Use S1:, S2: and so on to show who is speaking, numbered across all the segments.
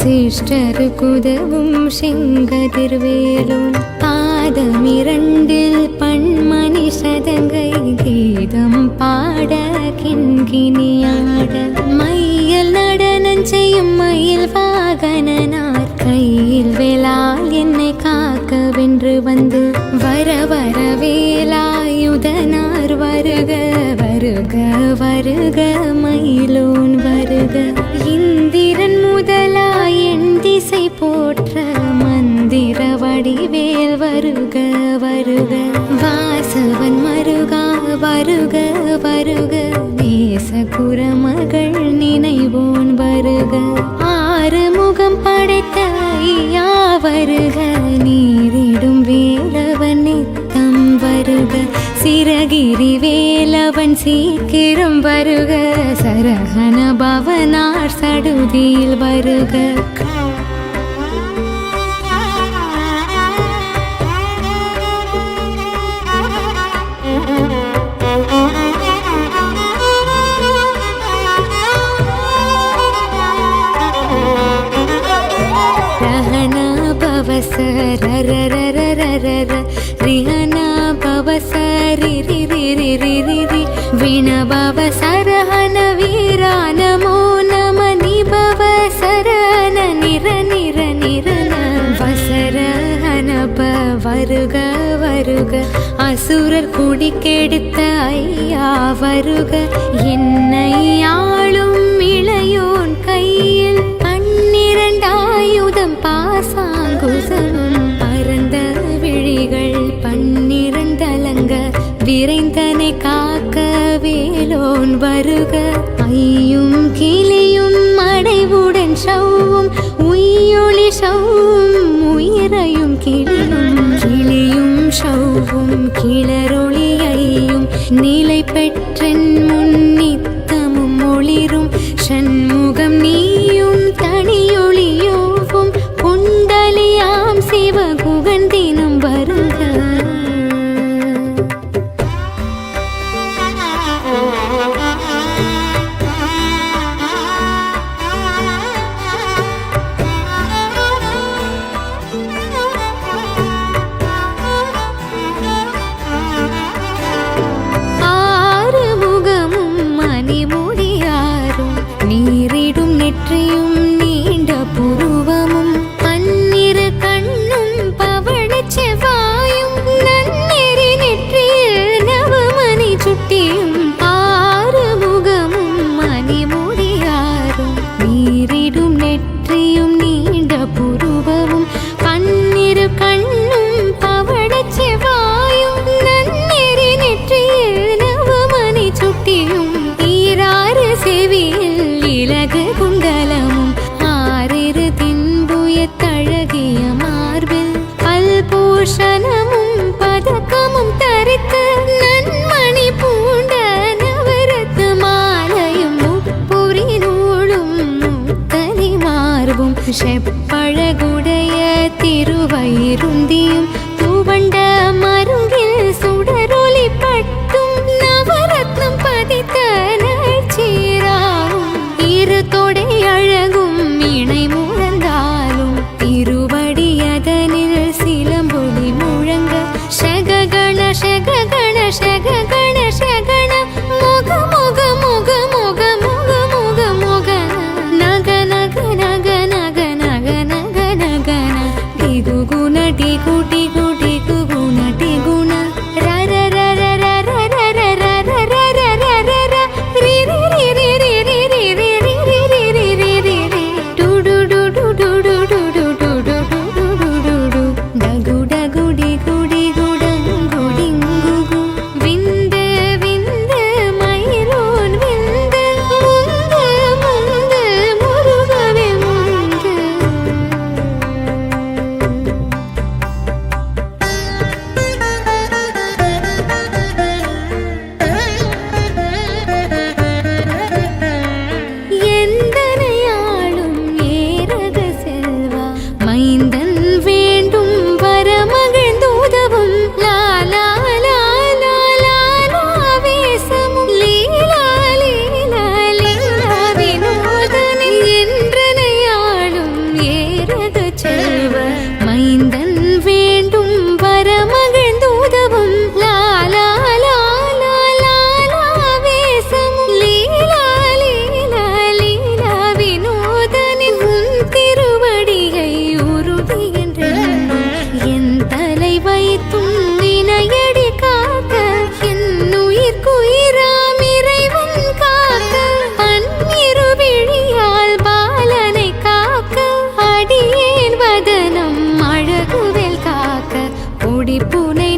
S1: சிஷ்டருக்குதவும் செங்கதிர்வேலோன் பாதமிரண்டில் பண்மணி சதங்கை கீதம் பாட கிண்கிணியாட மையல் நடனம் செய்யும் மயில் வாகனனார் கையில் வேளால் என்னை காக்க வென்று வந்து வர வர வேலாயுதனார் வருக வருக வருக மயிலோன் வருக இந்திரன் முதலாய் என் திசை போற்ற மந்திர வடிவேல் வருக வருக வாசவன் மருகா வருக வருக நேச குரமகள் நினைவோன் வருக ஆறு முகம் படைத்த ஐயா வருக நீரிடும் வேலவன் நித்தம் வருக சிறகிரி வேலவன் சீக்கிரம் வருக சரஹன பவனார் சடுதியில் வருக ரிஹனா பவசரி ரி ரி ரி ரி ரி ரி விணபவ சரஹன வீரா நமோ நம நிபவ சரஹன நிர நிர நிரன வசரஹனப வருக வருக அசுரர் குடி கெடுத்த ஐயா வருக என்னை ஆளும் இளையோன் கையில் பன்னிரண்டாயுதம் பாசாங்குசமும் பரந்த விழிகள் பன்னிரண்டலங்க விரைந்தனை காக்க வேலோன் வருக ஐயும் கிளியும் அடைவுடன் சவ்வும் உய்யொளி சவ்வும் உயிரையும் கிளியும் கிளியும் சவ்வும் கிளரொளியையும் நிலை பெற்றன் முன்னித்தமும் ஒளிரும் சண்முகம் நீயும்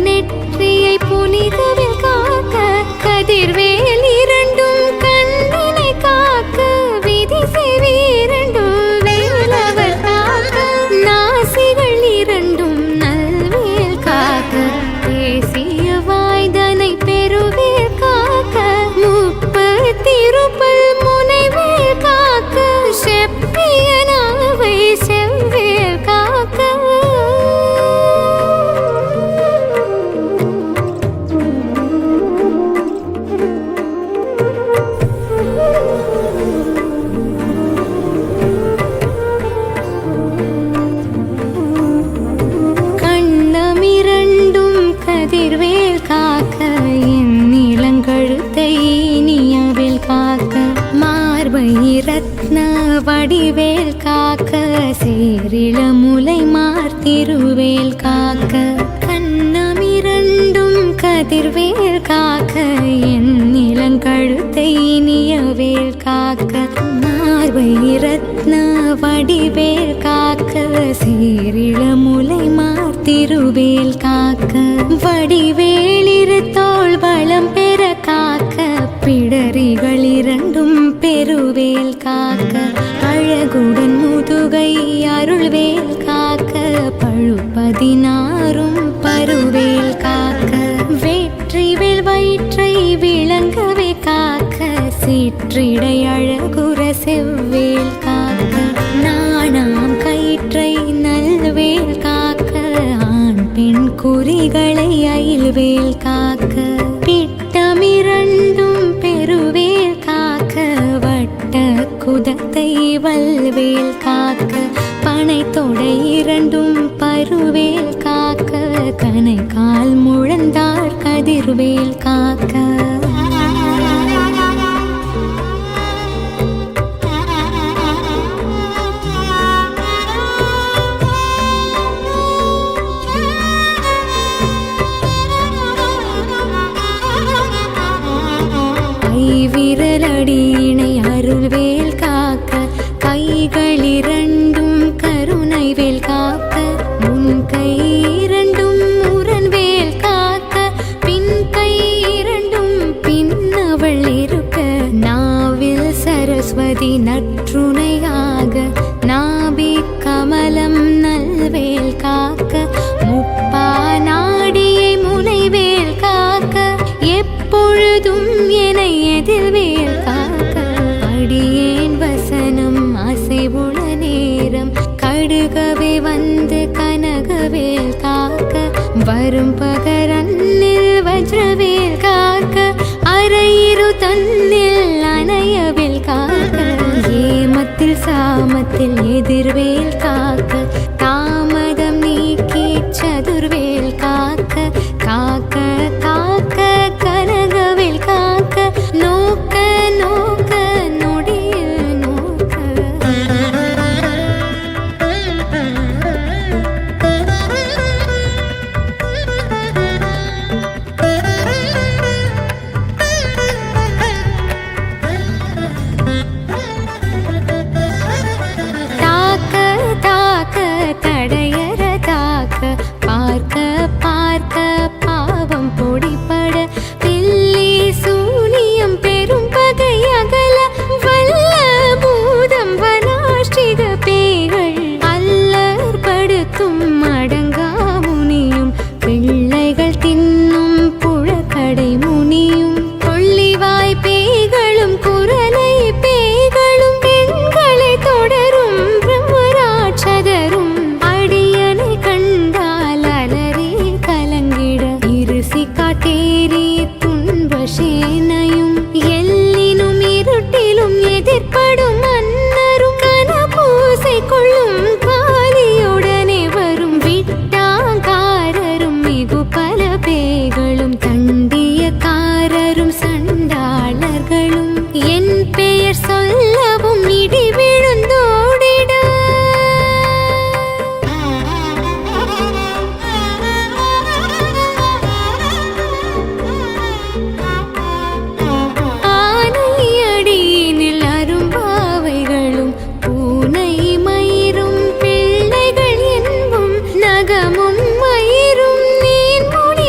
S1: நெற்றியை புனிதவில் காக்க கதிர்வேல் இரண்டும் கண்ணினை காக்க விதி செவிரண்டும் வேலவர் காக்க நாசிகள் இரண்டும் நல்வேல் காக்க தேசிய வாய்தனை பெருவேல் காக்க முப்பத்திருப்பல் முனைவேல் காக்க செப்பிய நாவை செவ்வேல் காக்க கண்ணமிரண்டும் கதிர்வேல் காக்க என் நிலங்கழுத்தை இனியவேல் காக்க மார்பை ரத்ன வடிவேல் காக்க சேரிள முலை மார்த்திருவேல் காக்க கண்ணமிரண்டும் கதிர்வேல் காக்க என் நிலங்கழுத்தை இனியவேல் காக்க மார்பை ரத்ன வடிவேல் காக்க சேரிள முலை மார்த்திருவேல் காக்க வடிவேலிரு தோள் வளம் பெற காக்க பிடரிகள் இரண்டும் பெருவேல் காக்க அழகுடன் முதுகை அருள்வேல் காக்க பழுப்பதினாரும் பருவேல் காக்க வெற்றிவேல் வயிற்றை விளங்கவே காக்க சிற்றிடை அழகுற செவ்வேல் காக்க நாணாம் கயிற்றை நல்வேல் காக்க ஆண் பெண் குறிகளை அயில்வேல் காக்க பிட்டமிரண்டும் பெருவேல் காக்க வட்ட குதத்தை வல்வேல் காக்க பனை தொடை இரண்டும் பருவேல் காக்க கனை கால் முழந்தார் கதிர்வேல் காக்க விரலடியினை அருள்வேல் காக்க கைகளிரண்டும் கருணைவேல் காக்க முன் கை இரண்டும் முரண்வேல் காக்க பின் கை இரண்டும் பின்னவள் இருக்க நாவில் சரஸ்வதி நற்றுணையாக நாபி கமலம் நல்வேல் காக்க முப்பா நாடியை முனைவேல் காக்க எப்பொழுதும் என எதிர்வேல் காக்க அடியேன் வசனம் அசைவுள நேரம் கடுகவே வந்து கனகவேல் காக்க வரும் பகரன்னில் வஜ்ரவேல் காக்க அரையிரு தன்னில் அணையவேல் காக்க ஏமத்தில் சாமத்தில் எதிர்வேல் காக்க தாமதம் நீக்கி சதுர்வேல் காக்க காக்க காக்க கனகவேல் காக்க நோக்க நோக்க நொடியில் நோக்க தாக்க தாக்க தடையற தாக்க பார்க்க பார்க்க பாவம் பொடிபட பில்லி சூனியம் பெரும் பகை அகல வல்ல பூதம் வனாஷ்டிக பேய்கள் அல்லர் படுத்தும் அடங்கா முனியும் பிள்ளைகள் தின்னும் புழக்கடை முனியும் கொள்ளிவாய் பேய்களும் குரலை பேய்களும் பெண்களை தொடரும் பிரம்மராட்சதரும் அடியனை கண்டால் அலறி கலங்கிட இருசி காட்டேரி துன்ப சேனையும் எல்லினும் இருட்டிலும் எதிர்ப்படும் மன்னரும் கனபூசை கொள்ளும் காலியுடனே வரும் விட்டாங்காரரும் மிகு பல பேய்களும் தண்டியக்காரரும் சண்டாளர்களும் என் பெயர் சொல்லவும் இடி விழுந்தோடிட ஆனை அடியினில் அரும்பாவைகளும் பூனை மயிரும் பிள்ளைகள் என்பும் நகமும் மயிரும் நீன்முடி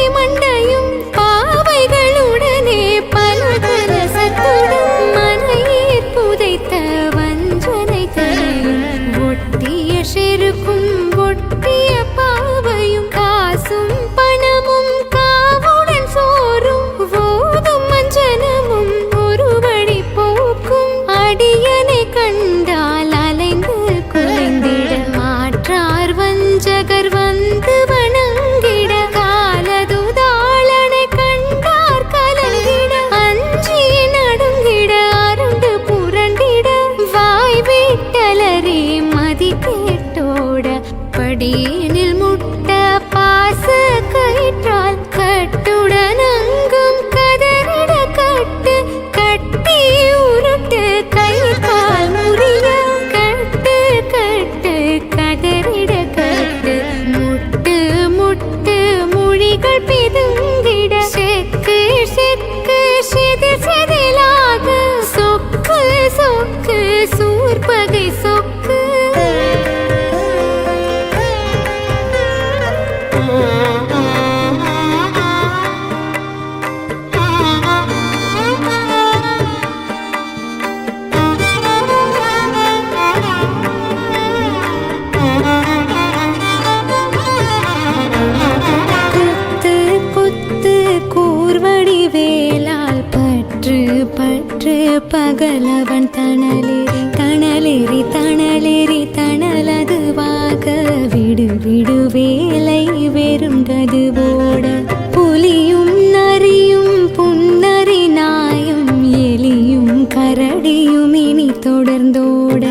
S1: பகலவன் தணலேறி தணலேறி தணலேறி தணலதுவாக விடு விடு வேலை வெறுண்டது ஓட புலியும் நரியும் புன்னரி நாயும் எலியும் கரடியும் இனி தொடர்ந்தோட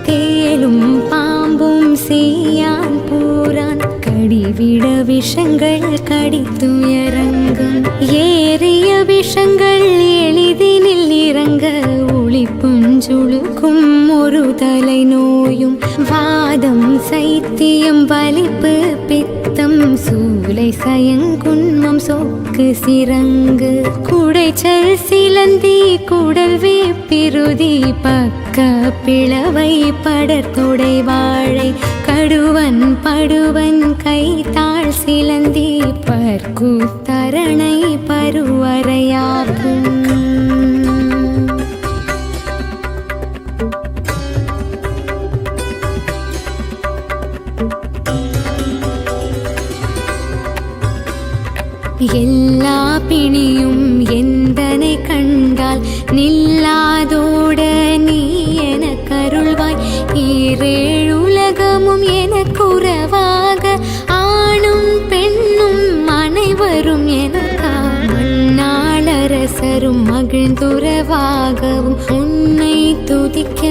S1: தேலும் பாம்பும் செய்யான் பூரான் கடிவிட விஷங்கள் கடித்துயரங்கும் ஏறிய விஷங்கள் எளிதினில் இறங்க ஒளிப்புஞ்சுழுக்கும் ஒரு தலை நோயும் வாதம் சைத்தியம் வலிப்பு பித்தம் சூலை சயங்குன்மம் சொக்கு சிறங்கு குடைச்சல் சிலந்தி குடல் வேப்பிருதி பக்க பிளவை படர்தொடை வாழை கடுவன் படுவன் கைத்தாள் சிலந்தி பற்குத்தரணை பருவரையாக்கும் எல்லா பிணியும் எந்தனை கண்டால் நில்லாதோட நீ என கருள்வாய் ஈரேழுலகமும் எனக்குறவாக ஆணும் பெண்ணும் அனைவரும் எனக்கா மண்ணாளரசரும் மகிழ்ந்துறவாகவும் உன்னை துதிக்க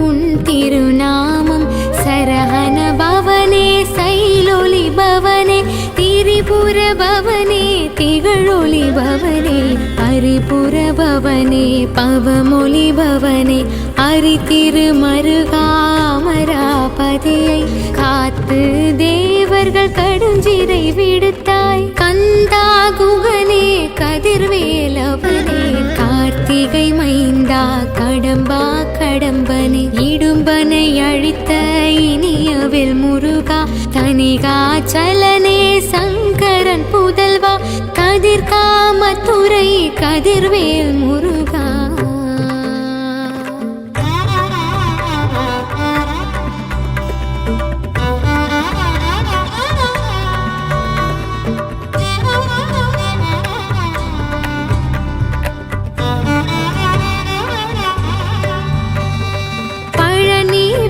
S1: உன் திருநாமம் சரஹண பவனே சைலொலி பவனே திரிபுர பவனே திகழொலி பவனே அரிபுர பவனே பவமொழி பவனே அரி திருமருகாமராபதியை காத்து தேவர்கள் கடுஞ்சிறை விடுத்தாய் கந்தா குகனே கதிர்வேலவனே கார்த்திகை மைந்தா கடம்பா கடம்பனே இடும்பனை அழித்த இனியவில் முருகா தனிகாச்சலனே சங்கரன் புதல்வா கதிர்காமத்துறை கதிர்வேல் முருகா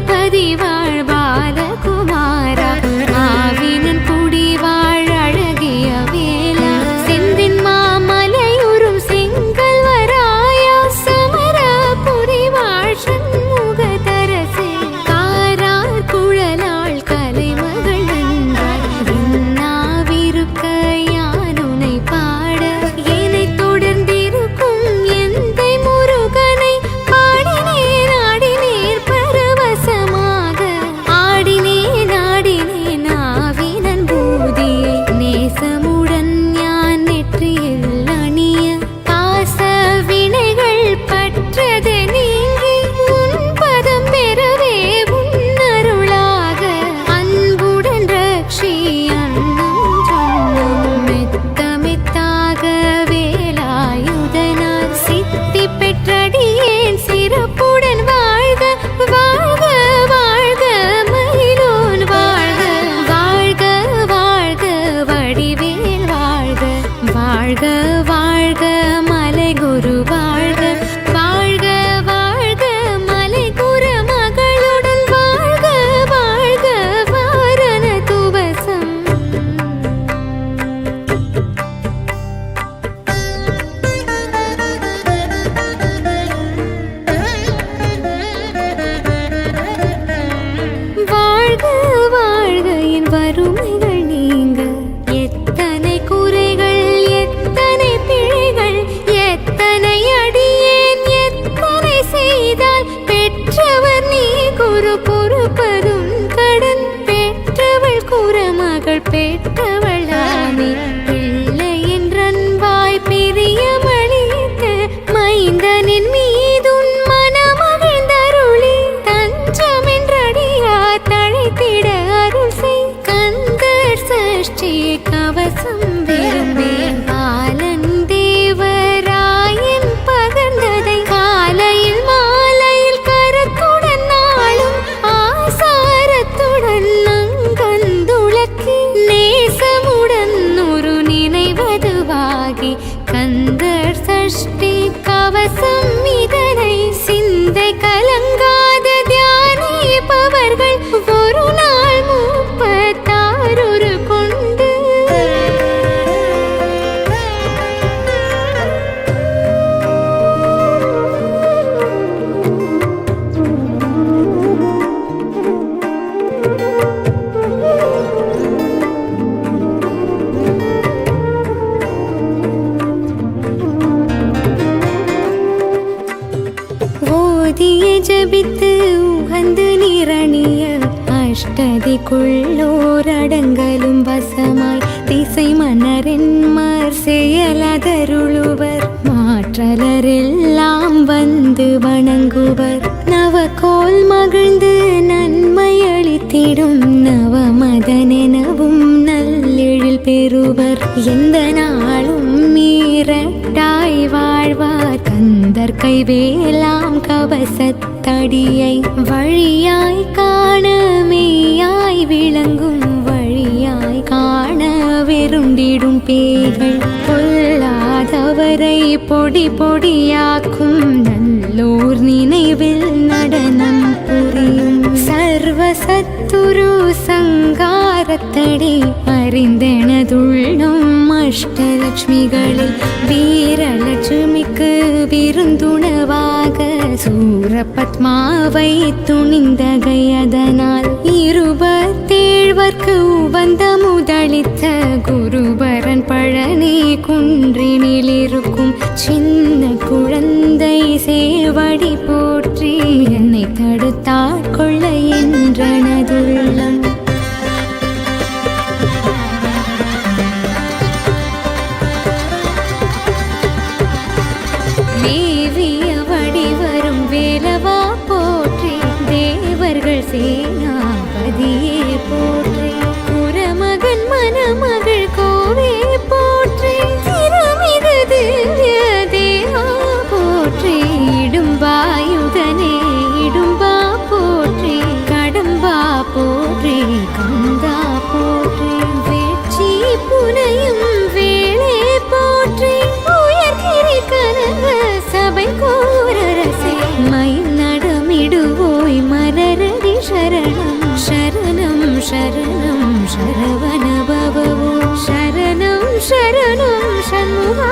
S1: பதிவாழ் பாலகுமாரா ஆவினன் குடிவாழ் அழகிய வேலா செந்தின் மாமலையுறும் செங்கல்வராயா சமர புரிவாழ் சண்முகதரசே காரார் குழலாள் கலைமகள் நன்றாய் இன்னாவிருக்க யானுனை பாட என்னை தொடர்ந்திருக்கும் எந்தை முருகனை பாடினேன் ஆடினேர் பரவசமாக ஆடினேன் ஆடினேன் ஆவினன் பூதியை நேசமுடன் ஞான் நெற்றியில் அணிய பாச வினைகள் பற்றது நீங்கி உன் பதம் பெறவே உன்னருளாக அன்புடன் ரக்ஷி அன்னம் சொன்னம் மெத்த மெத்தாக வேலாயுதனால் சித்தி பெற்றடியேன் சிறப்புடன் வாழ்க வாழ்க வாழ்க மயிலோன் வாழ்க வாழ்க வாழ்க வடிவேல் வாழ்க வாழ்க வாழ்க மலைகுரு வாழ்க வாழ்க வாழ்க மலைகுரு மகளுடன் வாழ்க வாழ்க வாரண துவசம் வாழ்க வாழ்க என் வறுமைகள் நீங்க எத்தனை குறைகள் எத்தனை ஜெபித்து உகந்து நிரணிய அஷ்டதிக்குள்ளோரடங்கலும் வசமாய் திசை மன்னரென்மார் செயலதருளுவர் மாற்றலரெல்லாம் வந்து வணங்குவர் நவகோல் மகிழ்ந்து நன்மையளித்திடும் நவமதனெனவும் நல்லெழில் பெறுவர் எந்த நாளும் மீறட்டாய் வாழ்வார் கந்தர் கைவேலாம் கவசத்தடியை வழியாய் காண மெய்யாய் விளங்கும் வழியாய் காண வெருண்டிடும் பேய்கள் பொல்லாதவரை பொடி பொடியாக்கும் நல்லோர் நினைவில் நடனம் புரியும் சர்வசத்துரு சங்காரத்தடி அறிந்தெனதுள்ளும் அஷ்டலட்சுமிகளில் வீரலட்சுமிக்கு விருந்துணவாக சூரபத்மாவை துணிந்தகையதனால் 27 உவந்த முதளித்த குருபரன் பழனி குன்றினில் இருக்கும் சின்ன குழந்தை சேவடி போற்றி என்னை தடுத்தாட்கொள்ள என்றனதுள்ளம் மேவிய வடிவரும் வேலவா போற்றி தேவர்கள் சேனாபதியே போற்றி புறமகன் மணமகள் கோவே போற்றி திறமிகு திவ்ய தேவா போற்றி இடும்பாயுதனே இடும்பா போற்றி கடம்பா போற்றி கந்தா போற்றி வெற்றி புனையும் வேளே போற்றி உயர்கிரி கனக சபை கோரரசே மயில் நடமிடுவோய் மலரடி சரணம் சரணம் சரணம் சரவண பவோ சரணம் சரணம் சண்முகா